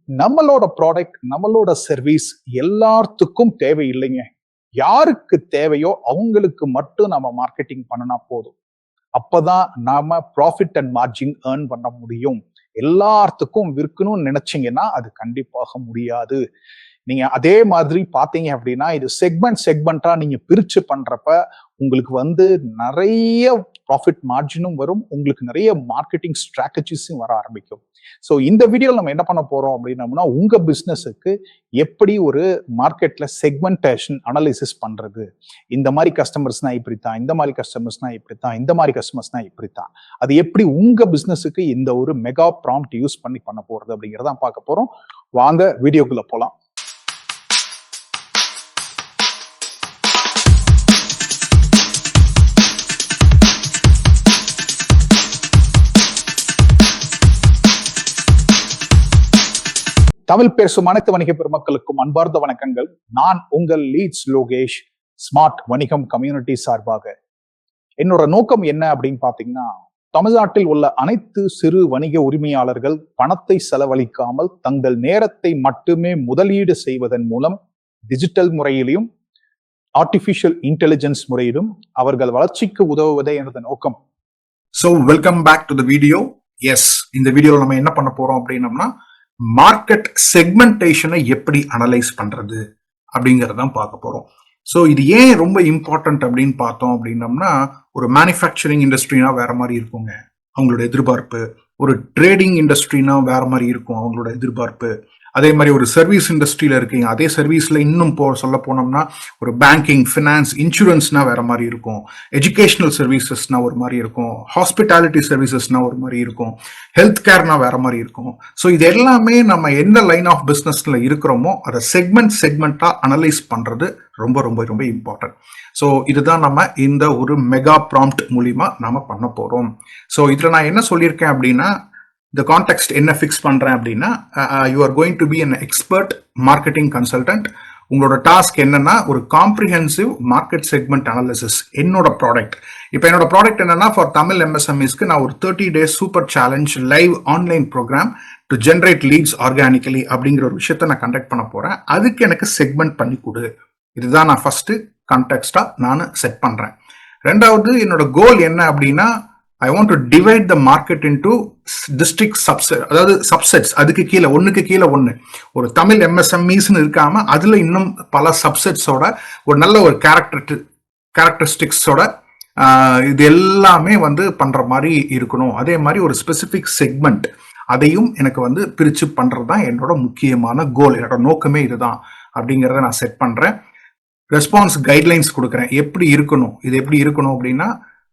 நம்மளோட ப்ராடக்ட் நம்மளோட சர்வீஸ் எல்லாத்துக்கும் தேவை இல்லைங்க. யாருக்கு தேவையோ அவங்களுக்கு மட்டும் நம்ம மார்க்கெட்டிங் பண்ணினா போதும். அப்பதான் நாம ப்ராஃபிட் அண்ட் மார்ஜின் ஏர்ன் பண்ண முடியும். எல்லாத்துக்கும் விற்கணும்னு நினைச்சீங்கன்னா அது கண்டிப்பாக முடியாது. நீங்க அதே மாதிரி பாத்தீங்க அப்படின்னா இது செக்மெண்டா நீங்க பிரிச்சு பண்றப்ப உங்களுக்கு நிறைய ப்ராஃபிட் மார்ஜினும் வரும், உங்களுக்கு நிறைய மார்க்கெட்டிங் ஸ்ட்ராட்டஜிஸும் வர ஆரம்பிக்கும். ஸோ இந்த வீடியோவில் நம்ம என்ன பண்ண போறோம் அப்படின்னம்னா உங்க பிசினஸுக்கு எப்படி ஒரு மார்க்கெட்ல செக்மெண்டேஷன் அனலைசிஸ் பண்றது, இந்த மாதிரி கஸ்டமர்ஸ்னா இப்படித்தான், இந்த மாதிரி கஸ்டமர்ஸ்னா இப்படித்தான், இந்த மாதிரி கஸ்டமர்ஸ்னா இப்படித்தான், அது எப்படி உங்க பிசினஸுக்கு இந்த ஒரு மெகா ப்ராம்ப்ட் யூஸ் பண்ண போறது அப்படிங்கிறத பார்க்க போறோம். வாங்க வீடியோக்குள்ள போலாம். தமிழ் பேசும் அனைத்து வணிக பெருமக்களுக்கும் அன்பார்ந்த வணக்கங்கள். நான் உங்கள் லீட்ஸ் லோகேஷ், ஸ்மார்ட் வணிகம் கம்யூனிட்டி சார்பாக. என்னோட நோக்கம் என்ன அப்படின்னு பாத்தீங்கன்னா, தமிழ்நாட்டில் உள்ள அனைத்து சிறு வணிக உரிமையாளர்கள் பணத்தை செலவழிக்காமல் தங்கள் நேரத்தை மட்டுமே முதலீடு செய்வதன் மூலம் டிஜிட்டல் முறையிலும் ஆர்டிபிஷியல் இன்டெலிஜென்ஸ் முறையிலும் அவர்கள் வளர்ச்சிக்கு உதவுவதே எனது நோக்கம். So welcome back to the video. Yes, இந்த வீடியோவில் நம்ம என்ன பண்ண போறோம் அப்படின்னம்னா மார்க்கெட் செக்மெண்டேஷனை எப்படி அனலைஸ் பண்றது அப்படிங்கறதான் பார்க்க போறோம். ஸோ இது ஏன் ரொம்ப இம்பார்ட்டன்ட் அப்படின்னு பார்த்தோம் அப்படின்னம்னா, ஒரு மேனுஃபேக்சரிங் இண்டஸ்ட்ரினா வேற மாதிரி இருக்குங்க அவங்களோட எதிர்பார்ப்பு, ஒரு ட்ரேடிங் இண்டஸ்ட்ரினா வேற மாதிரி இருக்கும் அவங்களோட எதிர்பார்ப்பு, அதே மாதிரி ஒரு சர்வீஸ் இண்டஸ்ட்ரியில இருக்கீங்க, அதே சர்வீஸ்ல இன்னும் சொல்ல போனோம்னா ஒரு பேங்கிங், ஃபினான்ஸ், இன்சூரன்ஸ்னா வேற மாதிரி இருக்கும், எஜுகேஷனல் சர்வீசஸ்னா ஒரு மாதிரி இருக்கும், ஹாஸ்பிட்டாலிட்டி சர்வீசஸ்னா ஒரு மாதிரி இருக்கும், ஹெல்த் கேர்னா வேற மாதிரி இருக்கும். ஸோ இது எல்லாமே நம்ம எந்த லைன் ஆஃப் பிஸ்னஸ்ல இருக்கிறோமோ அதை செக்மெண்டா அனலைஸ் பண்றது ரொம்ப ரொம்ப ரொம்ப இம்பார்ட்டன்ட். ஸோ இதுதான் நம்ம இந்த ஒரு மெகா ப்ராம்ப்ட் மூலியமா நாம பண்ண போறோம். ஸோ இதுல நான் என்ன சொல்லியிருக்கேன் அப்படின்னா, இந்த கான்டெக்ட் என்ன ஃபிக்ஸ் பண்றேன் அப்படின்னா, you are going to be an expert marketing consultant. உங்களோட டாஸ்க் என்னன்னா ஒரு காம்ப்ரிஹென்சிவ் மார்க்கெட் செக்மெண்ட் அனாலிசிஸ். என்னோட ப்ராடக்ட் என்னோட ப்ராடக்ட் என்னன்னா, ஃபார் தமிழ் எம்எஸ்எம்இஸ்க்கு நான் ஒரு 30 days super challenge live online programme to generate leads organically அப்படிங்கிற ஒரு விஷயத்த நான் கண்டக்ட் பண்ண போறேன். அதுக்கு எனக்கு செக்மெண்ட் பண்ணி கொடு. இதுதான் நான் ஃபர்ஸ்ட் கான்டெக்ஸ்டா நான் செட் பண்றேன். ரெண்டாவது, என்னோட கோல் என்ன அப்படின்னா, I want to divide the market into district subset, அதாவது சப்செட்ஸ். அதுக்கு கீழே ஒன்னுக்கு கீழே ஒன்று ஒரு தமிழ் எம்எஸ்எம்இஸ்ன்னு இருக்காம அதுல இன்னும் பல சப்செட்ஸோட ஒரு நல்ல ஒரு கேரக்டரிஸ்டிக்ஸோட இது எல்லாமே பண்ற மாதிரி இருக்கணும். அதே மாதிரி ஒரு ஸ்பெசிபிக் செக்மெண்ட் அதையும் எனக்கு பிரிச்சு பண்றதுதான் என்னோட முக்கியமான கோல். என்னோட நோக்கமே இதுதான் அப்படிங்கிறத நான் செட் பண்றேன். ரெஸ்பான்ஸ் கைட்லைன்ஸ் கொடுக்குறேன். எப்படி இருக்கணும், இது எப்படி இருக்கணும் அப்படின்னா,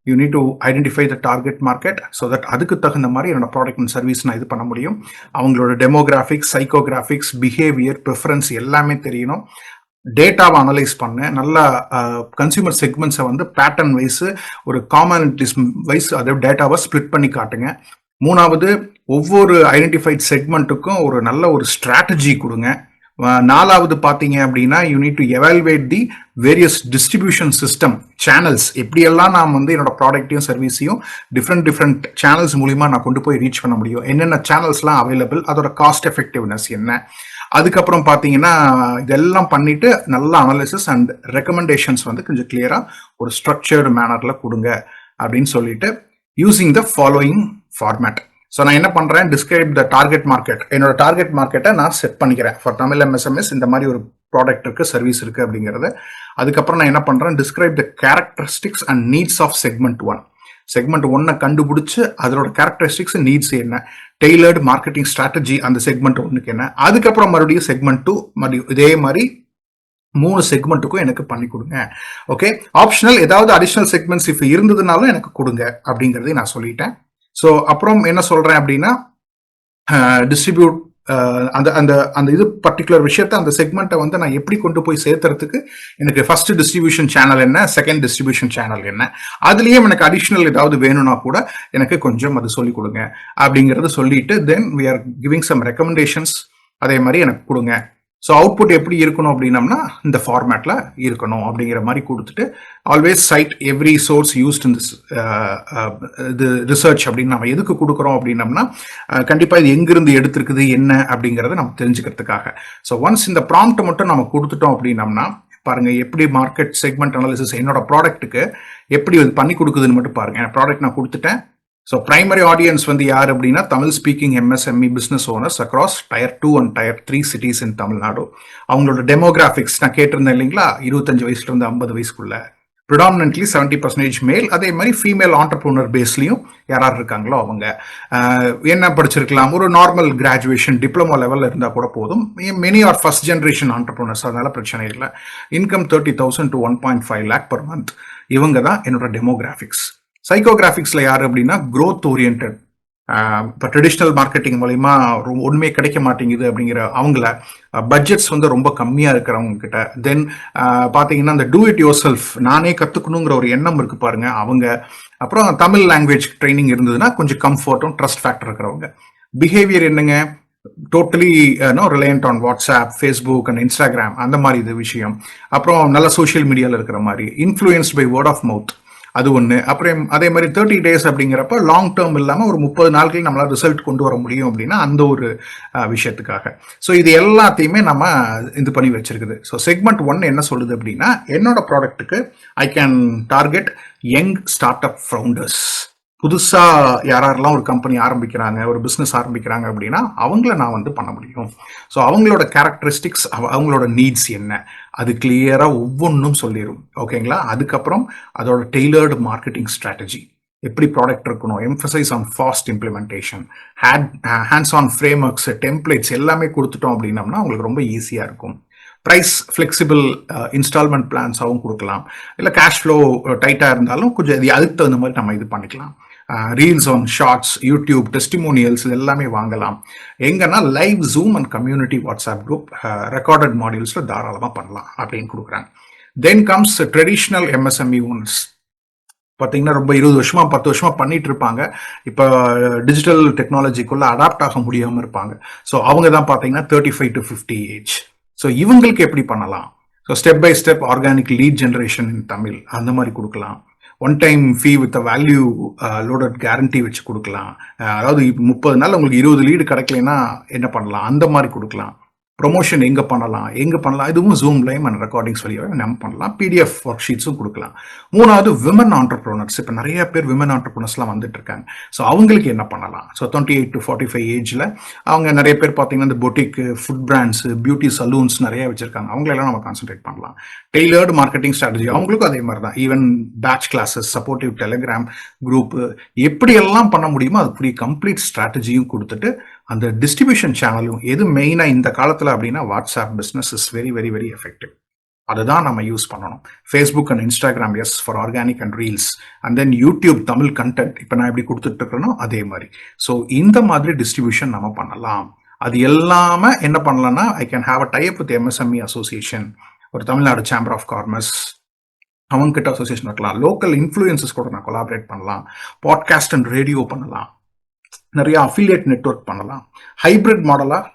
you need to identify the target market so that அதுக்கு தகுந்த மாதிரி என்னோட ப்ராடக்ட் அண்ட் சர்வீஸ் நான் இது பண்ண முடியும். அவங்களோட டெமோகிராஃபிக்ஸ், சைக்கோகிராஃபிக்ஸ், பிஹேவியர், ப்ரிஃபரன்ஸ் எல்லாமே தெரியணும். டேட்டாவை அனலைஸ் பண்ணேன். நல்ல கன்சியூமர் செக்மெண்ட்ஸை பேட்டர்ன் வைஸ், ஒரு காமனிட்டிஸ் வைஸ் அதை டேட்டாவை ஸ்பிளிட் பண்ணி காட்டுங்க. மூணாவது, ஒவ்வொரு ஐடென்டிஃபைட் செக்மெண்ட்டுக்கும் ஒரு நல்ல ஒரு ஸ்ட்ராட்டஜி கொடுங்க. நாலாவது பாத்தீங்க அப்படின்னா, you need to evaluate the various distribution system channels. எப்படியெல்லாம் நான் என்னோட ப்ராடக்டையும் சர்வீஸையும் டிஃப்ரெண்ட் சேனல்ஸ் மூலியமா நான் கொண்டு போய் ரீச் பண்ண முடியும், என்னென்ன சேனல்ஸ்லாம் அவைலபிள், அதோட காஸ்ட் எஃபெக்டிவ்னஸ் என்ன. அதுக்கப்புறம் பாத்தீங்கன்னா இதெல்லாம் பண்ணிட்டு நல்ல அனாலிசிஸ் அண்ட் ரெக்கமெண்டேஷன்ஸ் கொஞ்சம் கிளியரா ஒரு ஸ்ட்ரக்சர்டு மேனர்ல கொடுங்க அப்படின்னு சொல்லிட்டு using the following format. So நான் என்ன பண்றேன், டிஸ்கிரைப் த டார்கெட் மார்க்கெட். என்னோட டார்கெட் மார்க்கெட்டை நான் செட் பண்ணிக்கிறேன். ஃபார் தமிழ் எம்எஸ்எம்எஸ் இந்த மாதிரி ஒரு ப்ராடக்ட் இருக்கு, சர்வீஸ் இருக்கு அப்படிங்கிறது. அதுக்கப்புறம் நான் என்ன பண்றேன், describe the characteristics and needs of segment 1. Segment 1 கண்டுபிடிச்சு அதோட கேரக்டரிஸ்டிக்ஸ், நீட்ஸ் என்ன, டெய்லர்டு மார்க்கெட்டிங் ஸ்ட்ராட்டஜி அந்த செக்மெண்ட் 1க்கு என்ன. அதுக்கப்புறம் மறுபடியும் செக்மெண்ட் 2 மறுபடியும் இதே மாதிரி 3 செக்மெண்ட்டுக்கும் எனக்கு பண்ணி கொடுங்க. ஓகே, ஆப்ஷனல் ஏதாவது அடிஷனல் செக்மெண்ட்ஸ் இப்போ இருந்ததுனாலும் எனக்கு கொடுங்க அப்படிங்கிறதையும் நான் சொல்லிட்டேன். ஸோ அப்புறம் என்ன சொல்றேன் அப்படின்னா, டிஸ்ட்ரிபியூட் அந்த இது பர்டிகுலர் விஷயத்த, அந்த செக்மெண்ட்டை நான் எப்படி கொண்டு போய் சேர்த்துறதுக்கு எனக்கு ஃபர்ஸ்ட் டிஸ்ட்ரிபியூஷன் சேனல் என்ன, செகண்ட் டிஸ்ட்ரிபியூஷன் சேனல் என்ன, அதுலயே எனக்கு அடிஷனல் ஏதாவது வேணும்னா கூட எனக்கு கொஞ்சம் அது சொல்லிக் கொடுங்க அப்படிங்கறத சொல்லிட்டு தென் we are giving some recommendations. அதே மாதிரி எனக்கு கொடுங்க. ஸோ அவுட்புட் எப்படி இருக்கணும் அப்படின்னம்னா இந்த ஃபார்மேட்ல இருக்கணும் அப்படிங்கிற மாதிரி கொடுத்துட்டு always cite every source used in this இது ரிசர்ச் அப்படின்னு நம்ம எதுக்கு கொடுக்குறோம் அப்படின்னம்னா கண்டிப்பாக இது எங்கிருந்து எடுத்திருக்குது என்ன அப்படிங்கிறத நம்ம தெரிஞ்சுக்கிறதுக்காக. ஸோ ஒன்ஸ் இந்த ப்ராம்ப்ட் மட்டும் நம்ம கொடுத்துட்டோம் அப்படின்னம்னா பாருங்க எப்படி மார்க்கெட் செக்மெண்ட் அனாலிசிஸ் என்னோட ப்ராடக்ட்டுக்கு எப்படி பண்ணி கொடுக்குதுன்னு மட்டும் பாருங்க. ப்ராடக்ட் நான் கொடுத்துட்டேன். ஸோ பிரைமரி ஆடியன்ஸ் வந்து யார் அப்படின்னா Tamil speaking MSME business owners across Tier 2 and Tier 3 cities இன் தமிழ்நாடு. அவங்களோட டெமோகிராஃபிக்ஸ் நான் கேட்டிருந்தேன் இல்லைங்களா, 25 வயசுல இருந்து 50 வயசுக்குள்ள, ப்ரிடாமினன்ட்லி 70% மேல். அதே மாதிரி ஃபீமேல் ஆண்டர்ப்ரூனர் பேஸ்லையும் யார் இருக்காங்களோ அவங்க என்ன படிச்சிருக்கலாம், ஒரு நார்மல் கிராஜுவேஷன் டிப்ளமோ லெவலில் இருந்தால் கூட போதும். மெனி ஆர் ஃபர்ஸ்ட் ஜென்ரேஷன் ஆண்டர்ப்ரூனர்ஸ், அதனால பிரச்சனை இல்லை. Income 30,000 to 1.5 lakh per month. இவங்க தான் என்னோட டெமோகிராஃபிக்ஸ். சைக்கோகிராஃபிக்ஸ்ல யாரு அப்படின்னா growth oriented. இப்போ ட்ரெடிஷ்னல் மார்க்கெட்டிங் மூலயமா ஒன்றுமே கிடைக்க மாட்டேங்குது அப்படிங்கிற அவங்கள, பட்ஜெட்ஸ் வந்து ரொம்ப கம்மியாக இருக்கிறவங்க கிட்ட, தென் பார்த்தீங்கன்னா இந்த டூ இட் யோர் செல்ஃப் நானே கற்றுக்கணுங்கிற ஒரு எண்ணம் இருக்கு பாருங்க அவங்க, அப்புறம் தமிழ் லாங்குவேஜ் ட்ரைனிங் இருந்ததுன்னா கொஞ்சம் கம்ஃபர்ட்டும் ட்ரஸ்ட் ஃபேக்டர் இருக்கிறவங்க. பிஹேவியர் என்னங்க, totally reliant on WhatsApp, Facebook and Instagram அந்த மாதிரி இது விஷயம். அப்புறம் நல்ல சோஷியல் மீடியாவில் இருக்கிற மாதிரி, influenced by word of mouth அது ஒன்று. அப்புறம் அதே மாதிரி 30 days அப்படிங்கிறப்ப லாங் டேர்ம் இல்லாமல் ஒரு 30 நாட்கள் நம்மளால் ரிசல்ட் கொண்டு வர முடியும் அப்படின்னா அந்த ஒரு விஷயத்துக்காக. ஸோ இது எல்லாத்தையுமே நம்ம இது பண்ணி வச்சிருக்குது. ஸோ செக்மெண்ட் 1 என்ன சொல்லுது அப்படின்னா, என்னோட ப்ராடக்ட்டுக்கு I can target young start up founders. புதுசா யாரெல்லாம் ஒரு கம்பெனி ஆரம்பிக்கிறாங்க, ஒரு பிஸ்னஸ் ஆரம்பிக்கிறாங்க அப்படின்னா அவங்கள நான் வந்து பண்ண முடியும். ஸோ அவங்களோட கேரக்டரிஸ்டிக்ஸ், அவங்களோட நீட்ஸ் என்ன, அது கிளியரா ஒவ்வொன்றும் சொல்லிடும். ஓகேங்களா. அதுக்கப்புறம் அதோட டெய்லர்டு மார்க்கெட்டிங் ஸ்ட்ராட்டஜி, எப்படி ப்ராடக்ட் இருக்கணும், emphasize on fast implementation, hands on frame works, templates எல்லாமே கொடுத்துட்டோம் அப்படின்னம்னா உங்களுக்கு ரொம்ப ஈஸியாக இருக்கும். ப்ரைஸ் ஃப்ளெக்சிபிள் இன்ஸ்டால்மெண்ட் பிளான்ஸாகவும் கொடுக்கலாம். இல்லை கேஷ் ஃப்ளோ டைட்டாக இருந்தாலும் கொஞ்சம் அதுக்கு தகுந்த மாதிரி நம்ம இது பண்ணிக்கலாம். Reels and shorts, YouTube, testimonials இது எல்லாமே வாங்கலாம். எங்கன்னா live Zoom and community WhatsApp group, recorded மாடியூல்ஸில் தாராளமாக பண்ணலாம் அப்படின்னு கொடுக்குறாங்க. Then comes traditional MSME owners. பார்த்தீங்கன்னா ரொம்ப 20 வருஷமா 10 வருஷமா பண்ணிட்டு இருப்பாங்க. இப்போ டிஜிட்டல் டெக்னாலஜிக்குள்ள அடாப்ட் ஆக முடியாமல் இருப்பாங்க. ஸோ அவங்க தான் பார்த்தீங்கன்னா 35 to 50 ஏஜ். ஸோ இவங்களுக்கு எப்படி பண்ணலாம்? So step by step organic lead generation in Tamil அந்த மாதிரி கொடுக்கலாம். One time fee with value loaded guarantee வச்சு கொடுக்கலாம். அதாவது 30 நாள் உங்களுக்கு 20 லீடு கிடைக்கலன்னா என்ன பண்ணலாம், அந்த மாதிரி கொடுக்கலாம். ப்ரொமோஷன் எங்கே பண்ணலாம், இதுவும் ஜூம் லைவ் அண்ட் ரெக்கார்டிங்ஸ் வழியாக நம்ம பண்ணலாம். PDF ஒர்க் ஷீட்ஸும் கொடுக்கலாம். 3வது விமன் ஆண்டர்ப்ரூனர்ஸ். இப்போ நிறைய பேர் விமன் ஆண்டர்ப்ரூனர்ஸ்லாம் வந்துட்டு இருக்காங்க. ஸோ அவங்களுக்கு என்ன பண்ணலாம்? ஸோ 28 to 45 ஏஜில் அவங்க நிறைய பேர் பார்த்தீங்கன்னா இந்த பொட்டிக்கு, ஃபுட் பிராண்ட்ஸ், பியூட்டி சலூன்ஸ் நிறைய வச்சிருக்காங்க. அவங்களெல்லாம் நம்ம கான்சென்ட்ரேட் பண்ணலாம். டெய்லர்டு மார்க்கெட்டிங் ஸ்ட்ராட்டஜி அவங்களுக்கும் அதே மாதிரி தான். Even batch classes, supportive Telegram group, எப்படியெல்லாம் பண்ண முடியுமோ அதுக்குரிய கம்ப்ளீட் ஸ்ட்ராட்டஜியும் கொடுத்துட்டு அந்த டிஸ்ட்ரிபியூஷன் சேனலும் எது மெயினாக இந்த காலத்தில் அப்படின்னா WhatsApp business is very very very effective. அதுதான் நம்ம யூஸ் பண்ணணும். Facebook and Instagram as for organic and reels, and then YouTube Tamil content இப்போ நான் எப்படி கொடுத்துட்டு இருக்கிறேனோ அதே மாதிரி. ஸோ இந்த மாதிரி டிஸ்ட்ரிபியூஷன் நம்ம பண்ணலாம். அது எல்லாமே என்ன பண்ணலாம்னா, I can have a type with MSME association, ஒரு தமிழ்நாடு சேம்பர் ஆஃப் காமர்ஸ், அவங்க கிட்ட அசோசியேஷன் வைக்கலாம். லோக்கல் இன்ஃப்ளூயன்சஸ் கூட நான் கொலாபரேட் பண்ணலாம். பாட்காஸ்ட் அண்ட் ரேடியோ பண்ணலாம். நிறைய அஃபிலியேட் நெட்வொர்க் பண்ணலாம். ஹைபிரிட் மாடலாக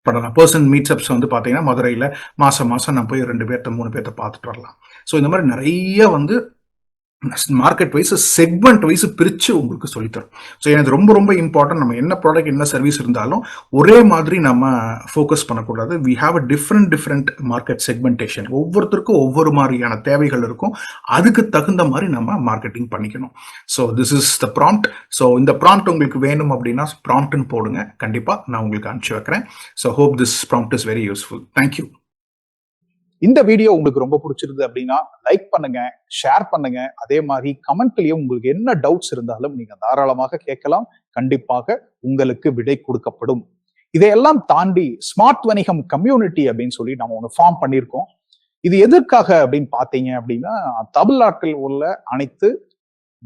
பண்ணலாம். பர்சன் மீட்ஸ்அப்ஸ் வந்து பார்த்தீங்கன்னா மதுரையில் மாதம் நான் போய் 2 பேர்த்த 3 பேர்த்த பார்த்துட்டு வரலாம். ஸோ இந்த மாதிரி நிறைய வந்து மார்க்கெட் வைஸ், செக்மெண்ட் வைஸ் பிரித்து உங்களுக்கு சொல்லித்தரும். ஸோ எனக்கு ரொம்ப ரொம்ப இம்பார்ட்டன்ட். நம்ம என்ன ப்ராடக்ட், என்ன சர்வீஸ் இருந்தாலும் ஒரே மாதிரி நம்ம ஃபோக்கஸ் பண்ணக்கூடாது. We have a different market segmentation. ஒவ்வொருத்தருக்கும் ஒவ்வொரு மாதிரியான தேவைகள் இருக்கும். அதுக்கு தகுந்த மாதிரி நம்ம மார்க்கெட்டிங் பண்ணிக்கணும். So this is the prompt. So இந்த ப்ராம்ப்ட் உங்களுக்கு வேணும் அப்படின்னா ப்ராம்ப்ட்னு போடுங்க. கண்டிப்பாக நான் உங்களுக்கு அனுப்பிச்சு வைக்கிறேன். So hope this prompt is very useful. Thank you. இந்த வீடியோ உங்களுக்கு ரொம்ப பிடிச்சிருது அப்படின்னா லைக் பண்ணுங்க, ஷேர் பண்ணுங்க. அதே மாதிரி கமெண்ட்லயும் உங்களுக்கு என்ன டவுட்ஸ் இருந்தாலும் நீங்க தாராளமாக கேட்கலாம். கண்டிப்பாக உங்களுக்கு விடை கொடுக்கப்படும். இதையெல்லாம் தாண்டி ஸ்மார்ட் வணிகம் கம்யூனிட்டி அப்படின்னு சொல்லி நம்ம ஒன்று ஃபார்ம் பண்ணியிருக்கோம். இது எதற்காக அப்படின்னு பார்த்தீங்க அப்படின்னா, தமிழ்நாட்டில் உள்ள அனைத்து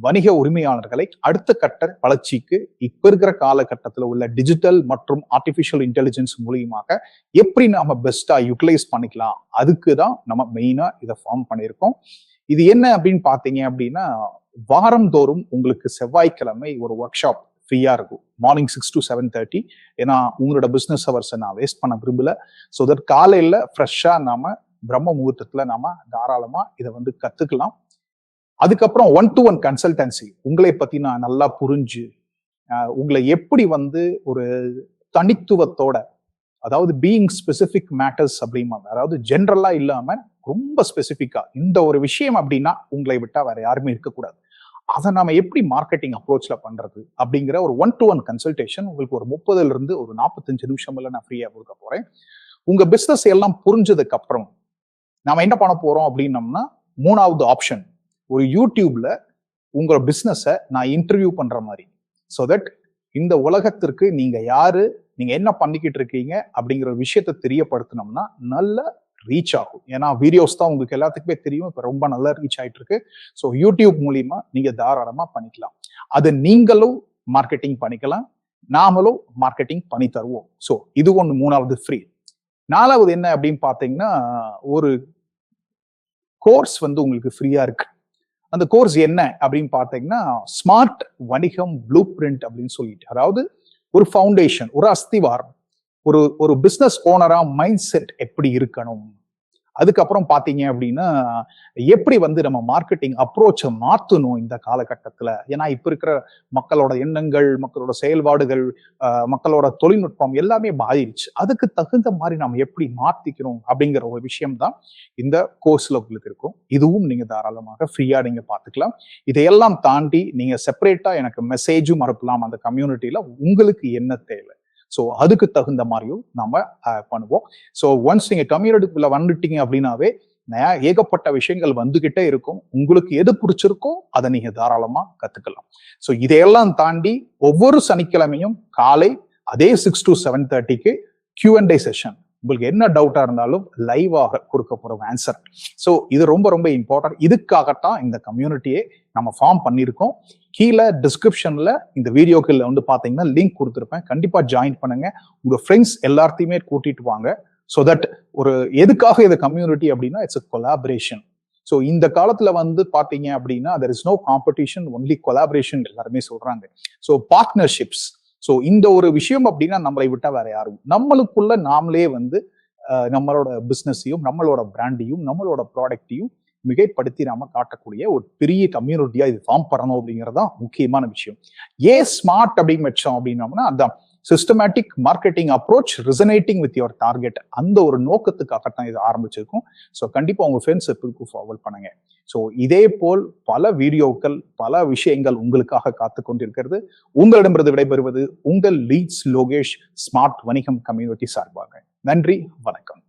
வணிக உரிமையாளர்களை அடுத்த கட்ட வளர்ச்சிக்கு இப்ப இருக்கிற காலகட்டத்தில் உள்ள டிஜிட்டல் மற்றும் ஆர்டிபிஷியல் இன்டெலிஜென்ஸ் மூலியமாக எப்படி நாம பெஸ்டா யூட்டிலைஸ் பண்ணிக்கலாம், அதுக்கு தான் நம்ம மெயினா இதை ஃபார்ம் பண்ணியிருக்கோம். இது என்ன அப்படின்னு பாத்தீங்க அப்படின்னா, வாரந்தோறும் உங்களுக்கு செவ்வாய்க்கிழமை ஒரு ஒர்க் ஷாப் ஃப்ரீயா இருக்கும். Morning 6 to 7:30. ஏன்னா உங்களோட பிசினஸ் ஹவர்ஸை நான் வேஸ்ட் பண்ண விரும்பல. ஸோ தட் காலையில ஃப்ரெஷ்ஷா நாம பிரம்ம முகூர்த்தத்துல நாம தாராளமா இதை வந்து கத்துக்கலாம். அதுக்கப்புறம் 1-to-1 கன்சல்டன்சி, உங்களை பத்தி நான் நல்லா புரிஞ்சு உங்களை எப்படி வந்து ஒரு தனித்துவத்தோட, அதாவது பீயிங் ஸ்பெசிபிக் மேட்டர்ஸ் அப்படிம்பாங்க, அதாவது ஜென்ரலா இல்லாம ரொம்ப ஸ்பெசிபிக்கா இந்த ஒரு விஷயம் அப்படின்னா உங்களை விட்டா வேற யாருமே இருக்கக்கூடாது, அதை நாம எப்படி மார்க்கெட்டிங் அப்ரோச்ல பண்றது அப்படிங்கிற ஒரு 1-to-1 கன்சல்டேஷன் உங்களுக்கு ஒரு 30 இருந்து ஒரு 45 நிமிஷம்ல நான் ஃப்ரீயா கொடுக்க போறேன். உங்க பிசினஸ் எல்லாம் புரிஞ்சதுக்கு அப்புறம் நாம என்ன பண்ண போறோம் அப்படின்னம்னா, மூணாவது ஆப்ஷன், ஒரு யூடியூப்ல உங்க பிசினஸை நான் இன்டர்வியூ பண்ற மாதிரி, ஸோ தட் இந்த உலகத்திற்கு நீங்க யாரு, நீங்க என்ன பண்ணிக்கிட்டு இருக்கீங்க அப்படிங்கிற விஷயத்த தெரியப்படுத்தினோம்னா நல்ல ரீச் ஆகும். ஏன்னா வீடியோஸ் தான் உங்களுக்கு எல்லாத்துக்குமே தெரியும், இப்ப ரொம்ப நல்லா ரீச் ஆயிட்டு இருக்கு. ஸோ யூடியூப் மூலியமா நீங்க தாராளமா பண்ணிக்கலாம். அது நீங்களும் மார்க்கெட்டிங் பண்ணிக்கலாம், நாமளும் மார்க்கெட்டிங் பண்ணி தருவோம். ஸோ இது ஒன்று மூணாவது ஃப்ரீ. நாலாவது என்ன அப்படின்னு பாத்தீங்கன்னா, ஒரு கோர்ஸ் வந்து உங்களுக்கு ஃப்ரீயா இருக்கு. அந்த கோர்ஸ் என்ன அப்படின்னு பாத்தீங்கன்னா, ஸ்மார்ட் வணிகம் ப்ளூ பிரிண்ட் அப்படின்னு சொல்லிட்டு, அதாவது ஒரு ஃபவுண்டேஷன், ஒரு அஸ்திவாரம், ஒரு பிசினஸ் ஓனரா மைண்ட் செட் எப்படி இருக்கணும், அதுக்கப்புறம் பாத்தீங்க அப்படின்னா எப்படி வந்து நம்ம மார்க்கெட்டிங் அப்ரோச்சை மாத்தணும் இந்த காலகட்டத்துல. ஏன்னா இப்ப இருக்கிற மக்களோட எண்ணங்கள், மக்களோட செயல்பாடுகள், மக்களோட தொழில்நுட்பம் எல்லாமே மாறிடுச்சு. அதுக்கு தகுந்த மாதிரி நம்ம எப்படி மாத்திக்கணும் அப்படிங்கிற ஒரு விஷயம் தான் இந்த கோர்ஸ்ல உங்களுக்கு இருக்கும். இதுவும் நீங்க தாராளமாக ஃப்ரீயா நீங்க பாத்துக்கலாம். இதையெல்லாம் தாண்டி நீங்க செப்பரேட்டா எனக்கு மெசேஜும் அனுப்பலாம் அந்த கம்யூனிட்டியில, உங்களுக்கு என்ன தேவை, ஸோ அதுக்கு தகுந்த மாதிரியும் நம்ம பண்ணுவோம். ஸோ ஒன்ஸ் நீங்க கம்யூனிட்டிக்குள்ள வந்துட்டீங்க அப்படின்னாவே ஏகப்பட்ட விஷயங்கள் வந்துகிட்டே இருக்கும். உங்களுக்கு எது பிடிச்சிருக்கோ அதை நீங்க தாராளமா கத்துக்கலாம். ஸோ இதையெல்லாம் தாண்டி ஒவ்வொரு சனிக்கிழமையும் காலை அதே 6 to 7:30 Q&A செஷன், உங்களுக்கு என்ன டவுட்டா இருந்தாலும் லைவாக கொடுக்க போற ஆன்சர். ஸோ இது ரொம்ப ரொம்ப இம்பார்ட்டன்ட். இதுக்காகத்தான் இந்த கம்யூனிட்டியை நம்ம ஃபார்ம் பண்ணியிருக்கோம். கீழே டிஸ்கிரிப்ஷன்ல இந்த வீடியோக்குள்ள வந்து பாத்தீங்கன்னா லிங்க் கொடுத்துருப்பேன், கண்டிப்பா ஜாயின் பண்ணுங்க. உங்க ஃப்ரெண்ட்ஸ் எல்லாத்தையுமே கூட்டிட்டு வாங்க. ஸோ தட் ஒரு எதுக்காக இந்த கம்யூனிட்டி அப்படின்னா இட்ஸ் a கொலாபரேஷன். ஸோ இந்த காலத்துல வந்து பாத்தீங்க அப்படின்னா there is no competition, only collaboration எல்லாருமே சொல்றாங்க. ஸோ பார்ட்னர்ஷிப்ஸ், ஸோ இந்த ஒரு விஷயம் அப்படின்னா நம்மளை விட்டா வேற யாரும், நம்மளுக்குள்ள நாமளே வந்து நம்மளோட பிசினஸையும் நம்மளோட பிராண்டையும் நம்மளோட ப்ராடக்டையும் மிகைப்படுத்தி நாம காட்டக்கூடிய ஒரு பெரிய கம்யூனிட்டியா இது ஃபார்ம் பண்ணணும் அப்படிங்கறதான் முக்கியமான விஷயம். ஏன் ஸ்மார்ட் அப்படின்னு வச்சோம் அப்படின்னோம்னா, அதான் systematic marketing approach resonating with your target, அந்த ஒரு நோக்கத்துக்காகத்தான் இது ஆரம்பிச்சிருக்கும். ஸோ கண்டிப்பா உங்க ஃப்ரெண்ட்ஸுக்கு ஃபார்வர்ட் பண்ணுங்க. ஸோ இதே போல் பல வீடியோக்கள், பல விஷயங்கள் உங்களுக்காக காத்து கொண்டிருக்கிறது. உங்களிடமிருந்து விடைபெறுவது உங்கள் லீட்ஸ் லோகேஷ், ஸ்மார்ட் வணிகம் கம்யூனிட்டி சார்பாக. நன்றி, வணக்கம்.